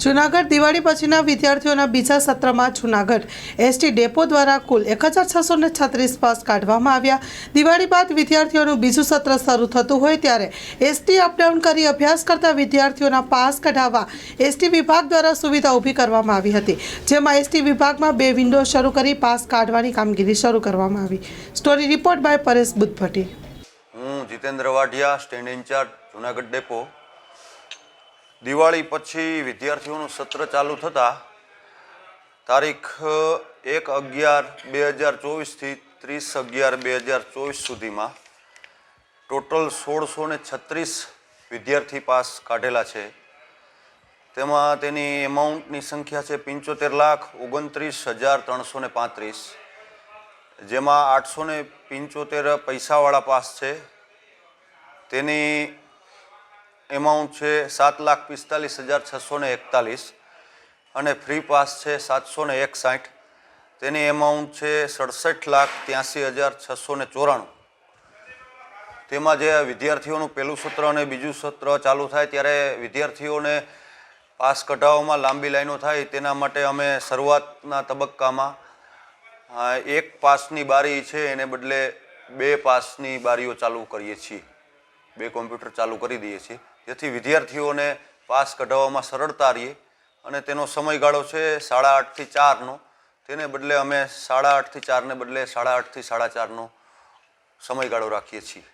જૂનાગઢ દિવાળી પછીના વિદ્યાર્થીઓના બીજા સત્રમાં જૂનાગઢ એસટી ડેપો દ્વારા કુલ 1636 પાસ કાઢવામાં આવ્યા। દિવાળી બાદ વિદ્યાર્થીઓનું બીજું સત્ર શરૂ થતું હોય ત્યારે એસટી અપડાઉન કરી અભ્યાસ કરતા વિદ્યાર્થીઓના પાસ કઢાવવા એસટી વિભાગ દ્વારા સુવિધા ઊભી કરવામાં આવી હતી, જેમાં એસટી વિભાગમાં 2 વિન્ડો શરૂ કરી પાસ કાઢવાની કામગીરી શરૂ કરવામાં આવી। Story report by Paresh Buddhbhatti. હું Jitendra Vadhiya, stand incharge Junagadh depot. Diwali પછી વિદ્યાર્થીઓનું સત્ર ચાલુ થતાં તારીખ 1/11/2024થી 30/11/2024 સુધીમાં ટોટલ 1636 વિદ્યાર્થી પાસ કાઢેલા છે। તેમાં તેની એમાઉન્ટની સંખ્યા છે 75,29,335, જેમાં 875 પૈસાવાળા પાસ છે। તેની એમાઉન્ટ છે 7,45,641 અને ફ્રી પાસ છે 761। તેની એમાઉન્ટ છે 67,83,694। તેમાં જે વિદ્યાર્થીઓનું પહેલું સત્ર અને બીજું સત્ર ચાલુ થાય ત્યારે વિદ્યાર્થીઓને પાસ કઢાવવામાં લાંબી લાઈનો થાય, તેના માટે અમે શરૂઆતના તબક્કામાં 1 પાસની બારી છે એને બદલે 2 પાસની બારીઓ ચાલુ કરીએ છીએ, 2 કોમ્પ્યુટર ચાલુ કરી દઈએ છીએ, જેથી વિદ્યાર્થીઓને પાસ કઢાવવામાં સરળતા રહે। અને તેનો સમયગાળો છે 8:30 થી 4નો, તેને બદલે અમે 8:30 થી 4ને બદલે 8:30 થી 4:30નો સમયગાળો રાખીએ છીએ।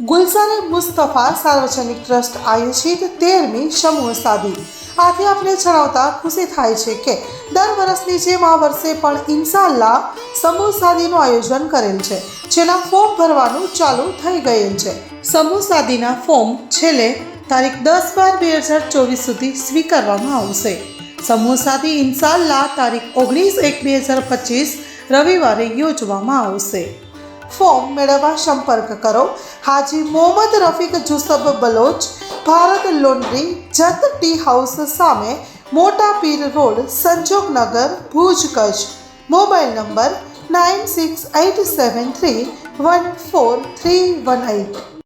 ગુલઝારે મુસ્તફા સાર્વજનિક ટ્રસ્ટ આયોજિત 13મી સમૂહ શાદી। આથી આપણે જણાવતા ખુશી થાય છે કે દર વર્ષની જેમ આ વર્ષે પણ ઇન્શાઅલ્લાહ સમૂહ શાદીનું આયોજન કરેલ છે, જેના ફોર્મ ભરવાનું ચાલુ થઈ ગયેલ છે। સમૂહ શાદીના ફોર્મ છેલ્લે તારીખ 10/12/2024 સુધી સ્વીકારવામાં આવશે। સમૂહ શાદી ઇન્શાઅલ્લાહ તારીખ 19/1/2025 રવિવારે યોજવામાં આવશે। ફોર્મ મેળવવા સંપર્ક કરો Haji Mohammad Rafiq Jusab Baloch, Bharat laundry, Jat tea house સામે, Mota Pir road, Sanjognagar, Bhuj, Kutch. Mobile number 9687314318।